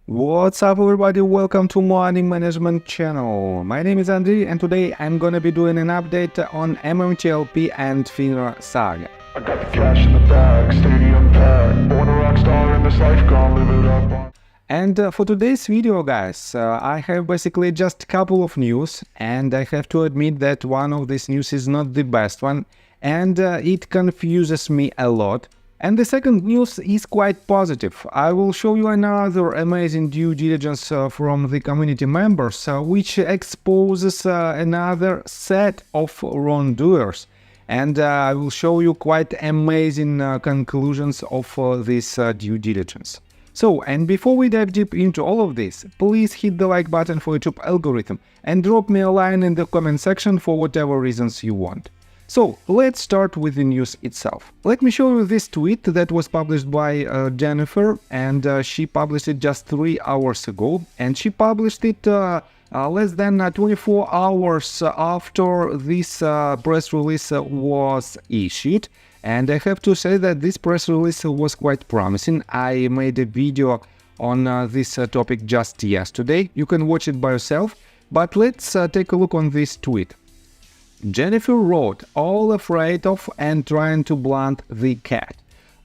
What's up everybody, welcome to Money Management channel. My name is Andrei and today I'm gonna be doing an update on MMTLP and FINRA saga. I got the cash in the bag, stadium packed, born a rock star in this life, gonna live it up. And for today's video guys, I have basically just a couple of news, and I have to admit that one of these news is not the best one, and it confuses me a lot. And the second news is quite positive. I will show you another amazing due diligence from the community members, which exposes another set of wrongdoers. And I will show you quite amazing conclusions of this due diligence. So, and before we dive deep into all of this, please hit the like button for YouTube algorithm and drop me a line in the comment section for whatever reasons you want. So, let's start with the news itself. Let me show you this tweet that was published by Jennifer, and she published it just 3 hours ago, and she published it less than 24 hours after this press release was issued. And I have to say that this press release was quite promising. I made a video on this topic just yesterday. You can watch it by yourself, but let's take a look on this tweet. Jennifer wrote, "All afraid of and trying to blunt the cat."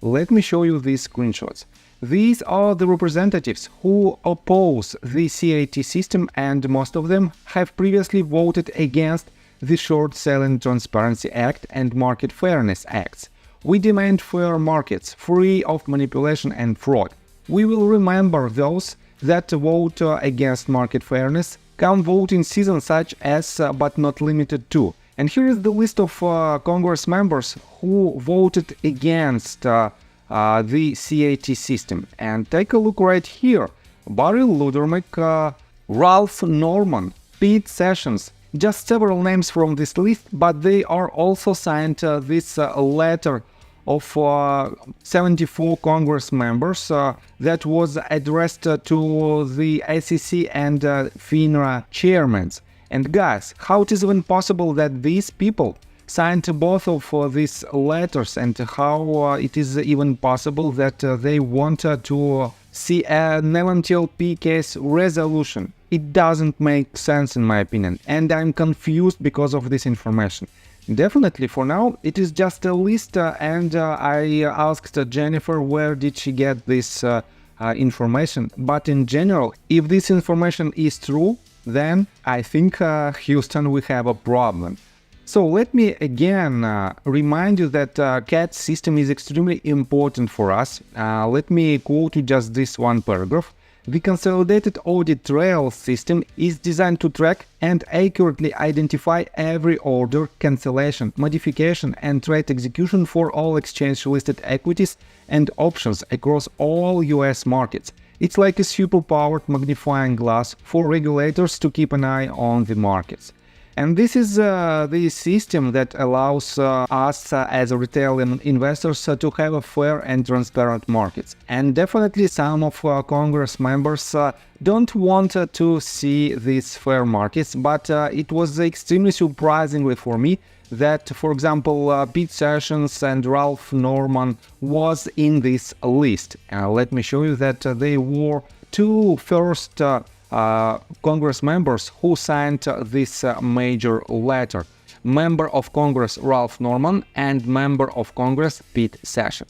Let me show you these screenshots. These are the representatives who oppose the CAT system, and most of them have previously voted against the Short Selling Transparency Act and Market Fairness Acts. We demand fair markets, free of manipulation and fraud. We will remember those that vote against market fairness come voting season such as but not limited to. And here is the list of Congress members who voted against the CAT system. And take a look right here. Barry Ludermick, Ralph Norman, Pete Sessions, just several names from this list, but they are also signed this letter of 74 Congress members that was addressed to the SEC and FINRA chairmen. And guys, how it is even possible that these people signed both of these letters, and how it is even possible that they want to see an MMTLP case resolution? It doesn't make sense in my opinion, and I'm confused because of this information. Definitely for now it is just a list, and I asked Jennifer where did she get this information, but in general, if this information is true, then I think Houston will have a problem. So let me again remind you that CAT system is extremely important for us. Let me quote you just this one paragraph. The Consolidated Audit Trail system is designed to track and accurately identify every order, cancellation, modification, and trade execution for all exchange-listed equities and options across all US markets. It's like a super-powered magnifying glass for regulators to keep an eye on the markets. And this is the system that allows us as retail investors to have a fair and transparent markets. And definitely some of Congress members don't want to see these fair markets, but it was extremely surprisingly for me that, for example, Pete Sessions and Ralph Norman was in this list. Let me show you that they were two first Congress members who signed this major letter. Member of Congress Ralph Norman and Member of Congress Pete Sessions.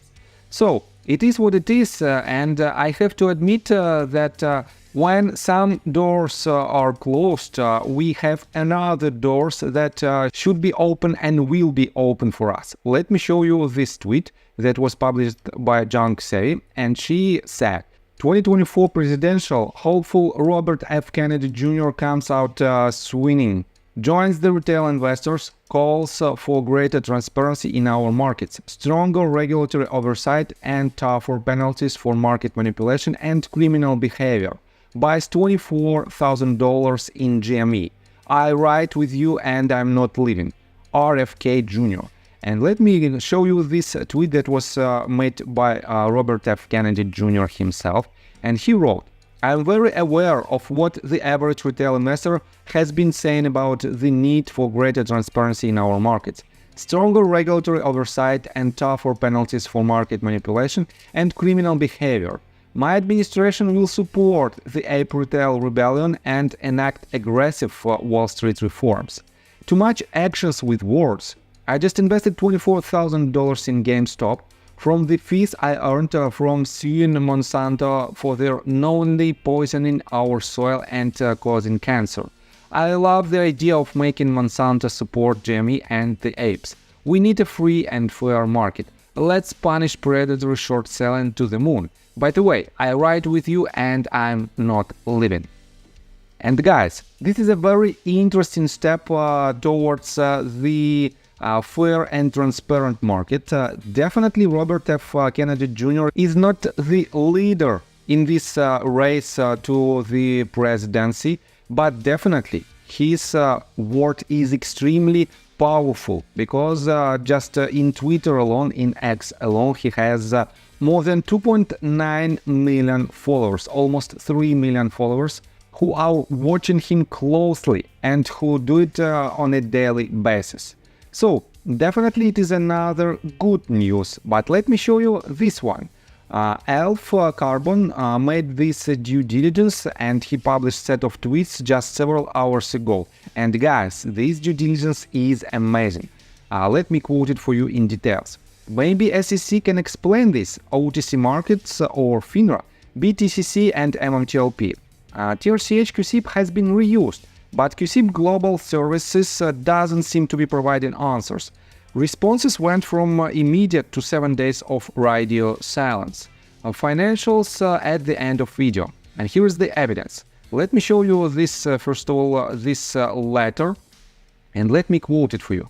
So it is what it is, and I have to admit that when some doors are closed, we have another doors that should be open and will be open for us. Let me show you this tweet that was published by Junk Savvy, and she said, 2024 presidential hopeful Robert F. Kennedy Jr. comes out swinging, joins the retail investors, calls for greater transparency in our markets, stronger regulatory oversight and tougher penalties for market manipulation and criminal behavior, buys $24,000 in GME. I ride with you and I'm not leaving. RFK Jr. And let me show you this tweet that was made by Robert F. Kennedy Jr. himself. And he wrote, "I'm very aware of what the average retail investor has been saying about the need for greater transparency in our markets, stronger regulatory oversight and tougher penalties for market manipulation and criminal behavior. My administration will support the ape retail rebellion and enact aggressive Wall Street reforms. Too much actions with words. I just invested $24,000 in GameStop from the fees I earned from suing Monsanto for their knowingly poisoning our soil and causing cancer. I love the idea of making Monsanto support GME and the apes. We need a free and fair market. Let's punish predatory short selling to the moon. By the way, I ride with you and I'm not leaving. And guys, this is a very interesting step towards the fair and transparent market. Definitely Robert F. Kennedy Jr. is not the leader in this race to the presidency, but definitely his word is extremely powerful because just in Twitter alone, in X alone, he has more than 2.9 million followers, almost 3 million followers, who are watching him closely and who do it on a daily basis. So definitely it is another good news, but let me show you this one. Elf Carbon made this due diligence and he published a set of tweets just several hours ago. And guys, this due diligence is amazing. Let me quote it for you in details. Maybe SEC can explain this, OTC markets or FINRA, BTCC and MMTLP. TRCH CUSIP has been reused, but CUSIP Global Services doesn't seem to be providing answers. Responses went from immediate to 7 days of radio silence. Financials at the end of video. And here is the evidence. Let me show you this, first of all, this letter, and let me quote it for you.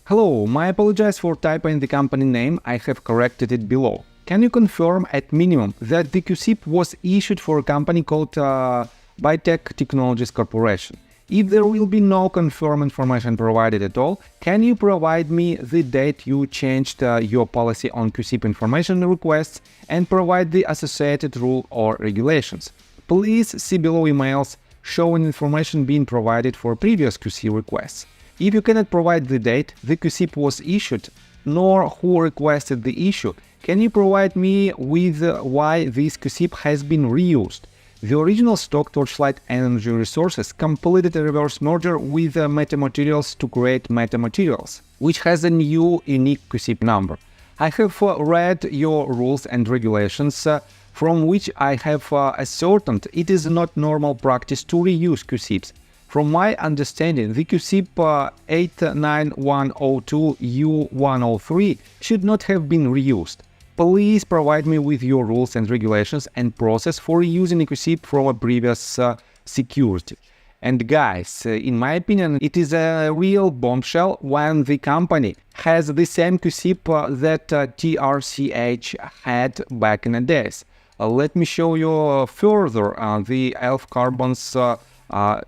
Hello, I apologize for typing the company name, I have corrected it below. Can you confirm at minimum that the CUSIP was issued for a company called Bitech Technologies Corporation? If there will be no confirmed information provided at all, can you provide me the date you changed your policy on CUSIP information requests and provide the associated rule or regulations? Please see below emails showing information being provided for previous CUSIP requests. If you cannot provide the date the CUSIP was issued, nor who requested the issue, can you provide me with why this CUSIP has been reused? The original stock Torchlight Energy Resources completed a reverse merger with Metamaterials to create Metamaterials, which has a new unique CUSIP number. I have read your rules and regulations, from which I have ascertained it is not normal practice to reuse CUSIPs. From my understanding, the CUSIP 89102U103 should not have been reused. Please provide me with your rules and regulations and process for reusing a CUSIP from a previous security. And guys, in my opinion, it is a real bombshell when the company has the same CUSIP that TRCH had back in the days. Let me show you further the Elf Carbon's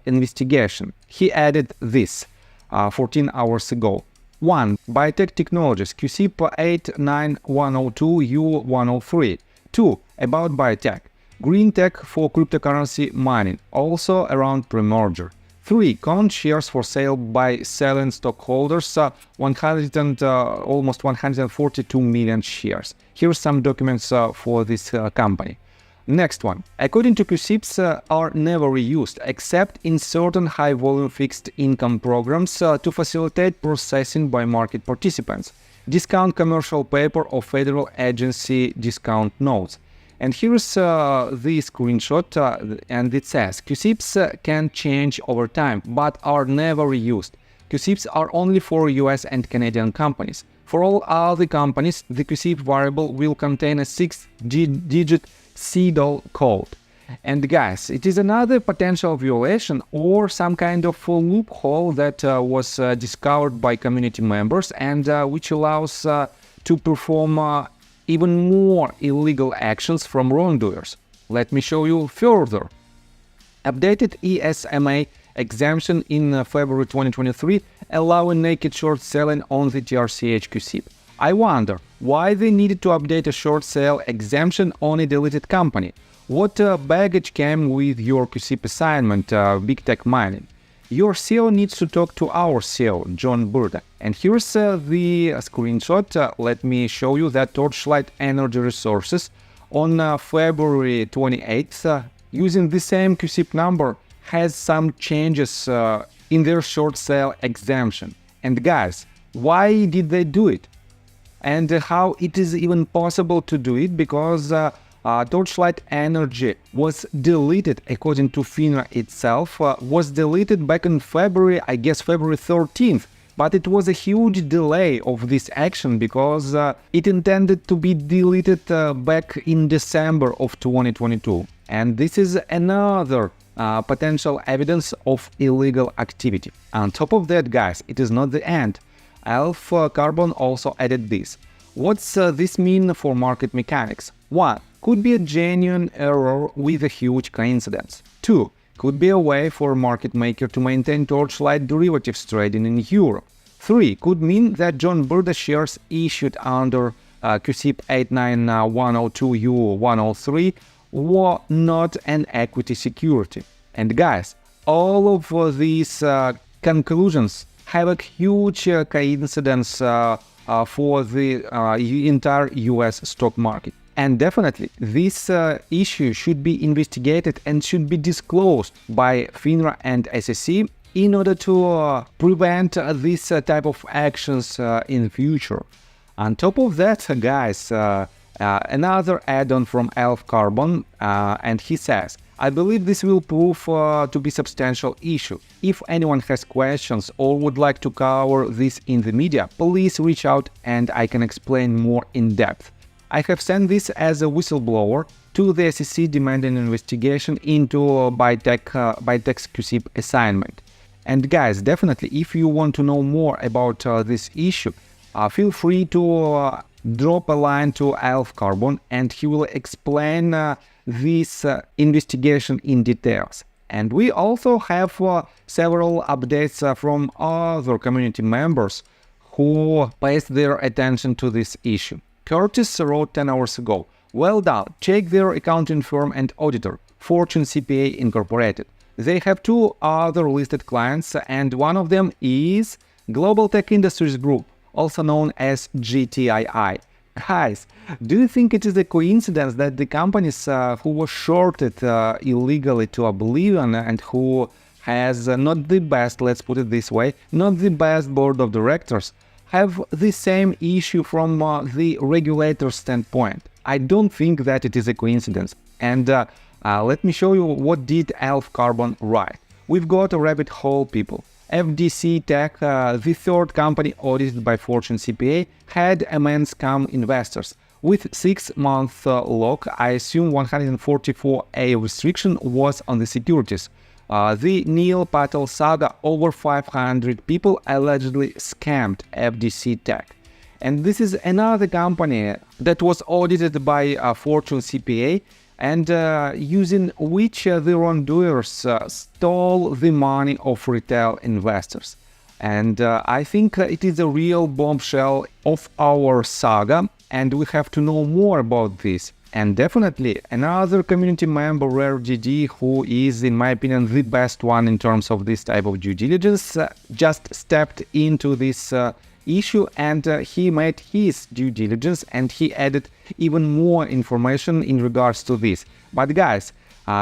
investigation. He added this 14 hours ago. 1. Bitech Technologies CUSIP 89102U103. 2. About Bitech. Green tech for cryptocurrency mining, also around pre-merger. 3. Common shares for sale by selling stockholders, almost 142 million shares. Here's some documents for this company. Next one. According to CUSIPs are never reused except in certain high-volume fixed income programs to facilitate processing by market participants. Discount commercial paper or federal agency discount notes. And here's the screenshot and it says CUSIPs can change over time but are never reused. CUSIPs are only for US and Canadian companies. For all other companies, the CUSIP variable will contain a 6-digit CDOL code. And guys, it is another potential violation or some kind of loophole that was discovered by community members and which allows to perform even more illegal actions from wrongdoers. Let me show you further. Updated ESMA exemption in February 2023 allowing naked short selling on the TRCH CUSIP. I wonder why they needed to update a short sale exemption on a deleted company. What baggage came with your CUSIP assignment, Big Tech Mining? Your CEO needs to talk to our CEO, John Burda. And here's the screenshot. Let me show you that Torchlight Energy Resources on February 28th, using the same CUSIP number, has some changes in their short sale exemption. And guys, why did they do it? And how it is even possible to do it? Because Torchlight Energy was deleted, according to FINRA itself, was deleted back in February, I guess February 13th. But it was a huge delay of this action because it intended to be deleted back in December of 2022. And this is another potential evidence of illegal activity. On top of that, guys, it is not the end. ELF Carbon also added this. What's this mean for market mechanics? 1. Could be a genuine error with a huge coincidence. 2. Could be a way for a market maker to maintain Torchlight derivatives trading in Europe. 3. Could mean that John Burda shares issued under CUSIP 89102U103 were not an equity security. And guys, all of these conclusions have a huge coincidence for the entire US stock market. And definitely, this issue should be investigated and should be disclosed by FINRA and SEC in order to prevent this type of actions in future. On top of that, guys, another add-on from ELF Carbon, and he says, I believe this will prove to be substantial issue. If anyone has questions or would like to cover this in the media, please reach out and I can explain more in depth. I have sent this as a whistleblower to the SEC demanding investigation into Bytex CUSIP assignment. And guys, definitely, if you want to know more about this issue, feel free to drop a line to ELF Carbon and he will explain this investigation in details. And we also have several updates from other community members who pays their attention to this issue. Curtis wrote 10 hours ago, well done, check their accounting firm and auditor, Fortune CPA Incorporated. They have 2 other listed clients and one of them is Global Tech Industries Group, also known as GTII. Guys, do you think it is a coincidence that the companies who were shorted illegally to oblivion and who has not the best, let's put it this way, not the best board of directors, have the same issue from the regulator standpoint? I don't think that it is a coincidence. And let me show you what did ELF Carbon write. We've got a rabbit hole, people. FDC Tech, the third company audited by Fortune CPA, had immense scam investors. With 6-month lock, I assume 144A restriction was on the securities. The Neil Patel saga, over 500 people allegedly scammed FDC Tech. And this is another company that was audited by Fortune CPA, and using which the wrongdoers stole the money of retail investors. And I think it is a real bombshell of our saga, and we have to know more about this. And definitely another community member, RareDD, who is, in my opinion, the best one in terms of this type of due diligence, just stepped into this issue and he made his due diligence and he added even more information in regards to this. But guys,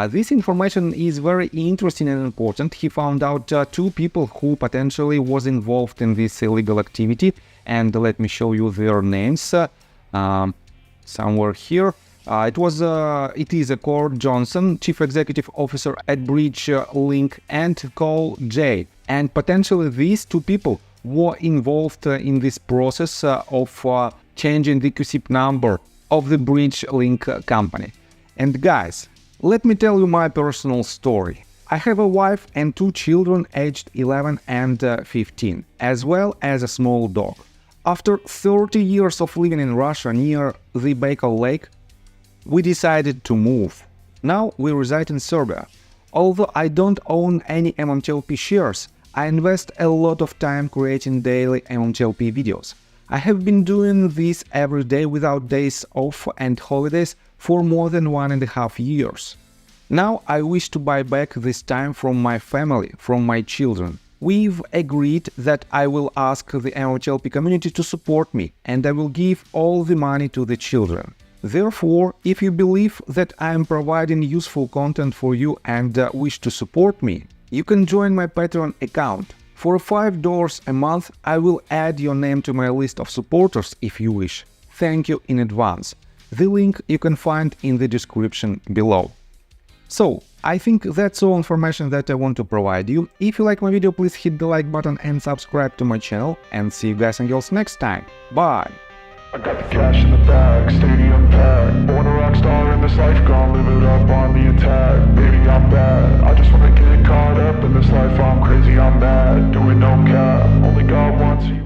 this information is very interesting and important. He found out 2 people who potentially was involved in this illegal activity, and let me show you their names somewhere here. It is Cord Johnson, Chief Executive Officer at Bridge Link, and Cole J. And potentially these 2 people were involved in this process of changing the CUSIP number of the Bridge Link company. And guys, let me tell you my personal story. I have a wife and 2 children aged 11 and 15, as well as a small dog. After 30 years of living in Russia near the Baikal Lake, we decided to move. Now we reside in Serbia. Although I don't own any MMTLP shares, I invest a lot of time creating daily MMTLP videos. I have been doing this every day without days off and holidays for more than 1.5 years. Now I wish to buy back this time from my family, from my children. We've agreed that I will ask the MMTLP community to support me and I will give all the money to the children. Therefore, if you believe that I am providing useful content for you and wish to support me, you can join my Patreon account. For $5 a month, I will add your name to my list of supporters if you wish. Thank you in advance. The link you can find in the description below. So, I think that's all information that I want to provide you. If you like my video, please hit the like button and subscribe to my channel. And see you guys and girls next time. Bye! I got the cash in the bag, stadium packed. Born a rock star in this life, gonna live it up on the attack. Baby, I'm bad, I just wanna get caught up in this life. I'm crazy, I'm mad, doing no cap. Only God wants you.